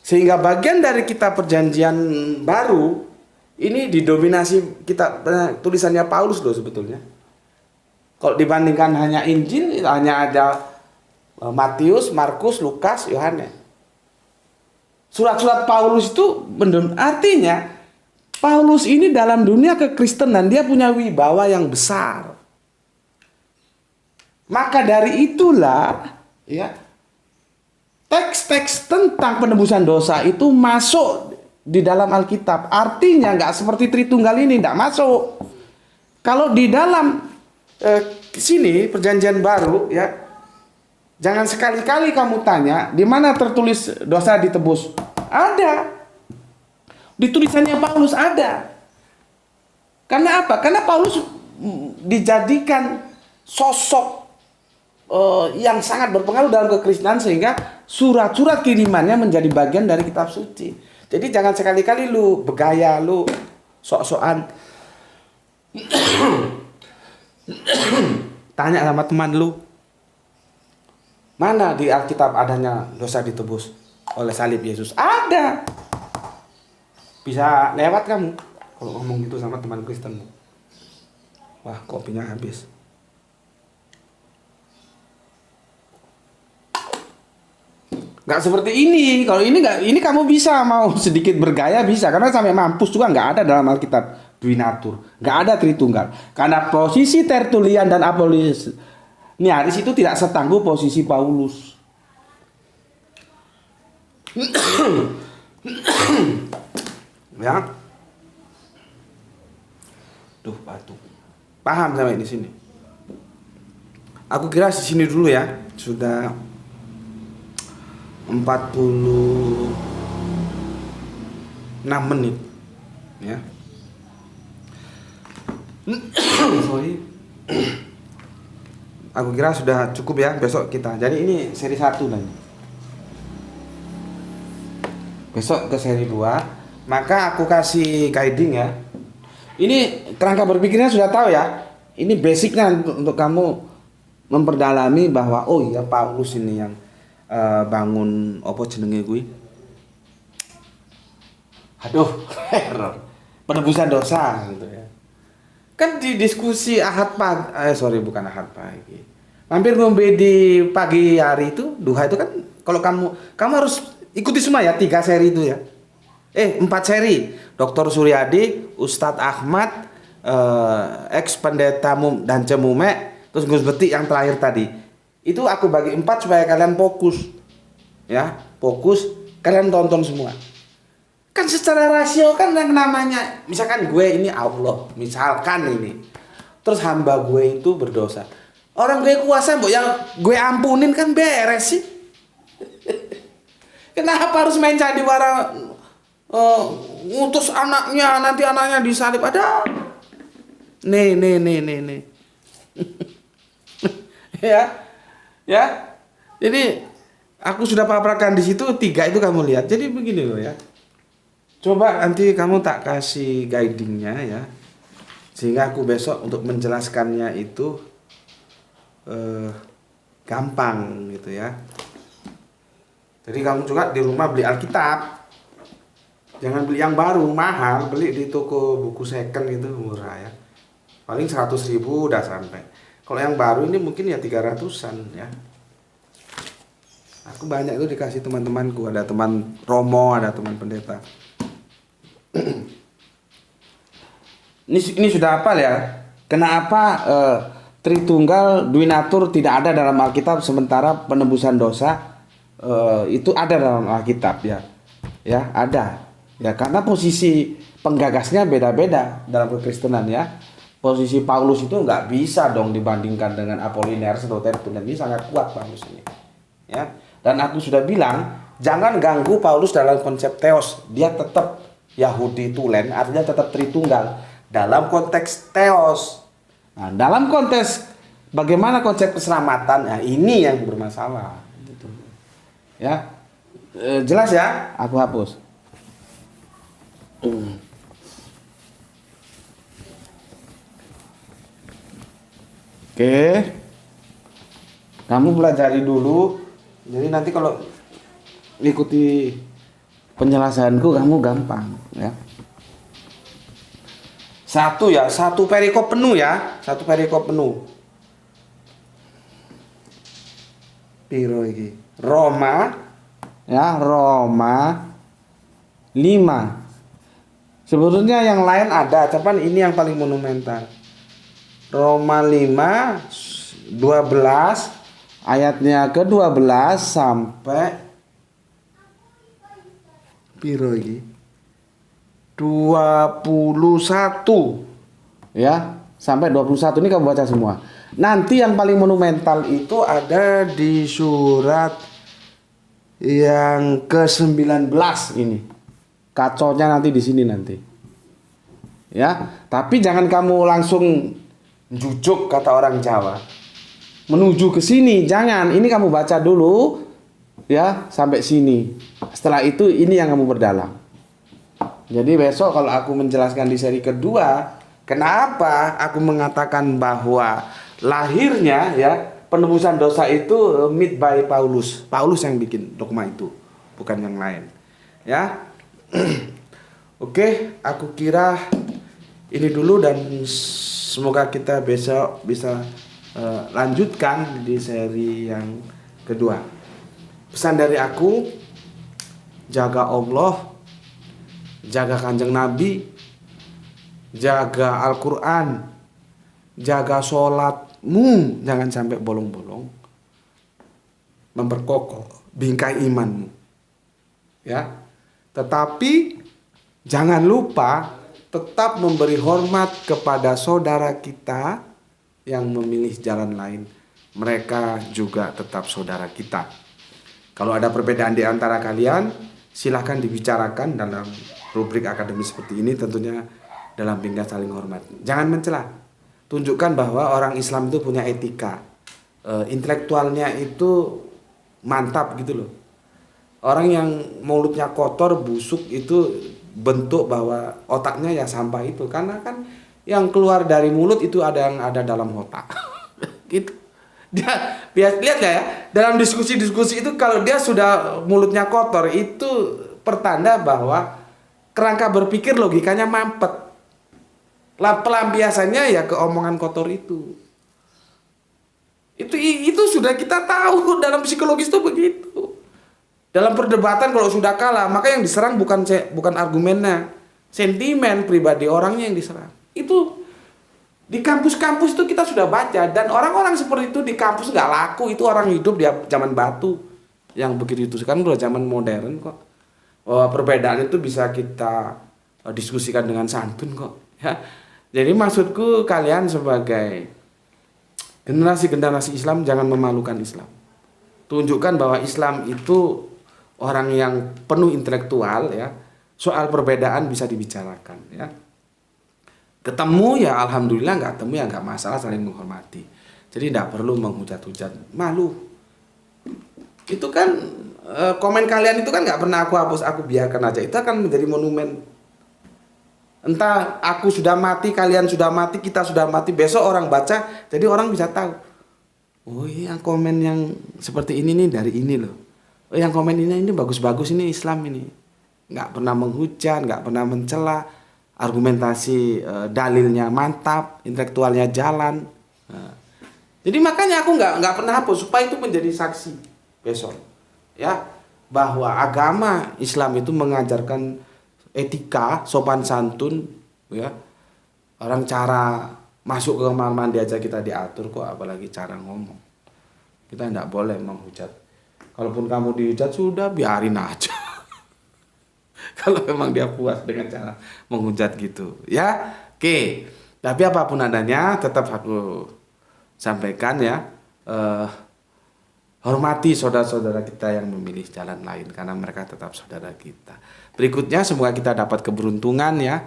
sehingga bagian dari kitab Perjanjian Baru ini didominasi kitab tulisannya Paulus loh sebetulnya. Kalau dibandingkan hanya Injil, hanya ada Matius, Markus, Lukas, Yohanes. Surat-surat Paulus itu artinya Paulus ini dalam dunia kekristenan dia punya wibawa yang besar. Maka dari itulah ya teks-teks tentang penebusan dosa itu masuk di dalam Alkitab. Artinya nggak seperti Tritunggal ini, nggak masuk. Kalau di dalam sini Perjanjian Baru ya, jangan sekali-kali kamu tanya di mana tertulis dosa ditebus. Ada di tulisannya Paulus ada. Karena apa? Karena Paulus dijadikan sosok yang sangat berpengaruh dalam kekristenan sehingga surat-surat kirimannya menjadi bagian dari kitab suci. Jadi jangan sekali-kali lu bergaya, lu sok-sokan. Tanya sama teman lu, mana di Alkitab adanya dosa ditebus oleh salib Yesus? Ada. Bisa lewat kamu kalau ngomong gitu sama teman Kristenmu. Wah, kopinya habis. Nggak seperti ini. Kalau ini nggak, ini kamu bisa mau sedikit bergaya bisa, karena sampai mampus juga nggak ada dalam Alkitab Duinatur, nggak ada Tritunggal. Karena posisi Tertulian dan Apolloniaris itu tidak setangguh posisi Paulus. Ya, duh batuk. Paham sampai di sini? Aku kira di sini dulu ya, sudah 46 menit ya. Sorry. Aku kira sudah cukup ya, besok kita. Jadi ini seri 1 nanti. Besok ke seri 2, maka aku kasih guiding ya. Ini kerangka berpikirnya sudah tahu ya. Ini basicnya untuk kamu memperdalami bahwa oh iya Paulus ini yang bangun apa jenenge kuwi. Aduh, error. Penebusan dosa gitu ya. Kan di diskusi Ahad pagi, bukan Ahad pagi. Mampir ngombe di pagi hari itu, duha itu kan kalau kamu harus ikuti semua ya 3 seri itu ya. 4 seri. Dr. Suryadi, Ustadz Ahmad, ex pendeta dan Cemume, terus Gus Beti yang terakhir tadi. Itu aku bagi 4 supaya kalian fokus. Ya, fokus, kalian tonton semua. Kan secara rasio kan yang namanya, misalkan gue ini Allah, misalkan ini. Terus hamba gue itu berdosa. Orang gue kuasa, mbok yang gue ampunin kan beres sih. Kenapa harus main sandiwara ngutus anaknya, nanti anaknya disalib? Ada. Nih. Ya. Jadi aku sudah paparkan di situ 3 itu kamu lihat. Jadi begini loh ya. Coba nanti kamu tak kasih guidingnya ya. Sehingga aku besok untuk menjelaskannya itu gampang gitu ya. Jadi kamu juga di rumah beli Alkitab. Jangan beli yang baru, mahal. Beli di toko buku second itu murah ya. Paling 100.000 udah sampai. Kalau yang baru ini mungkin ya 300-an ya. Aku banyak itu dikasih teman-temanku. Ada teman Romo, ada teman pendeta. Ini sudah hafal ya. Kenapa Tritunggal Duinatur tidak ada dalam Alkitab, sementara penebusan dosa itu ada dalam Alkitab ya. Ya, ada. Ya, karena posisi penggagasnya beda-beda dalam kekristenan ya. Posisi Paulus itu nggak bisa dong dibandingkan dengan Apolloniaris atau Tertulian. Ini sangat kuat Paulus ini. Ya. Dan aku sudah bilang, jangan ganggu Paulus dalam konsep theos. Dia tetap Yahudi Tulen, artinya tetap Tritunggal dalam konteks theos. Nah, dalam konteks bagaimana konsep keselamatan, ya ini yang bermasalah. Gitu. Ya, jelas ya? Aku hapus. Oke, kamu pelajari dulu. Jadi nanti kalau ikuti penjelasanku kamu gampang ya. Satu perikop penuh ya, satu perikop penuh. Piro iki? Roma ya, Roma 5. Sebetulnya yang lain ada, cuman ini yang paling monumental. Roma 5 12 ayatnya ke-12 sampai piro iki? 21 ya, sampai 21 ini kamu baca semua. Nanti yang paling monumental itu ada di surat yang ke-19 ini. Kaconya nanti di sini nanti. Ya, tapi jangan kamu langsung jujuk kata orang Jawa. Menuju ke sini, jangan. Ini kamu baca dulu ya sampai sini. Setelah itu ini yang kamu berdalam. Jadi besok kalau aku menjelaskan di seri kedua, kenapa aku mengatakan bahwa lahirnya ya penebusan dosa itu made by Paulus. Paulus yang bikin dogma itu, bukan yang lain. Ya. Oke, aku kira ini dulu dan semoga kita besok bisa lanjutkan di seri yang kedua. Pesan dari aku, jaga Allah, jaga Kanjeng Nabi, jaga Al-Quran, jaga sholatmu, jangan sampai bolong-bolong, memperkokoh bingkai imanmu. Ya, tetapi jangan lupa tetap memberi hormat kepada saudara kita yang memilih jalan lain. Mereka juga tetap saudara kita. Kalau ada perbedaan di antara kalian, silahkan dibicarakan dalam rubrik akademis seperti ini, tentunya dalam bingkai saling hormat. Jangan mencela. Tunjukkan bahwa orang Islam itu punya etika. Intelektualnya itu mantap gitu loh. Orang yang mulutnya kotor, busuk itu bentuk bahwa otaknya ya sampah itu. Karena kan yang keluar dari mulut itu ada yang ada dalam otak. Gitu. Dia biasa lihat ya, dalam diskusi-diskusi itu kalau dia sudah mulutnya kotor itu pertanda bahwa kerangka berpikir logikanya mampet. Pelampiasannya ya ke omongan kotor itu. Itu sudah kita tahu dalam psikologis itu begitu. Dalam perdebatan kalau sudah kalah, maka yang diserang bukan argumennya, sentimen pribadi orangnya yang diserang. Itu di kampus-kampus itu kita sudah baca, dan orang-orang seperti itu di kampus nggak laku. Itu orang hidup di zaman batu yang begitu itu. Sekarang udah zaman modern kok. Perbedaan itu bisa kita diskusikan dengan santun kok. Ya. Jadi maksudku kalian sebagai generasi-generasi Islam jangan memalukan Islam. Tunjukkan bahwa Islam itu orang yang penuh intelektual ya. Soal perbedaan bisa dibicarakan ya. Ketemu ya alhamdulillah, nggak ketemu ya nggak masalah, saling menghormati. Jadi tidak perlu menghujat-hujat, malu. Itu kan komen kalian itu kan nggak pernah aku hapus, aku biarkan aja. Itu akan menjadi monumen. Entah aku sudah mati, kalian sudah mati, kita sudah mati, besok orang baca, jadi orang bisa tahu. Oh iya, komen yang seperti ini nih dari ini loh. Oh yang komen ini bagus-bagus, ini Islam ini. Nggak pernah menghujat, nggak pernah mencela. Argumentasi dalilnya mantap, intelektualnya jalan. Jadi makanya aku nggak pernah hapus supaya itu menjadi saksi besok, ya, bahwa agama Islam itu mengajarkan etika, sopan santun, ya. Orang cara masuk ke kamar mandi aja kita diatur kok, apalagi cara ngomong. Kita tidak boleh menghujat. Kalaupun kamu dihujat sudah biarin aja. Kalau memang dia puas dengan cara menghujat gitu, ya. Oke. Tapi apapun adanya tetap aku sampaikan ya, hormati saudara-saudara kita yang memilih jalan lain karena mereka tetap saudara kita. Berikutnya semoga kita dapat keberuntungan ya,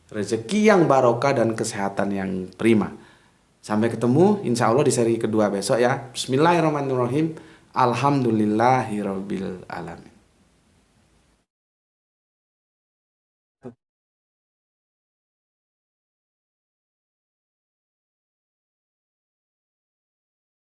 rezeki yang barokah dan kesehatan yang prima. Sampai ketemu insya Allah di seri kedua besok ya. Bismillahirrahmanirrahim. Alhamdulillahirabbil alamin.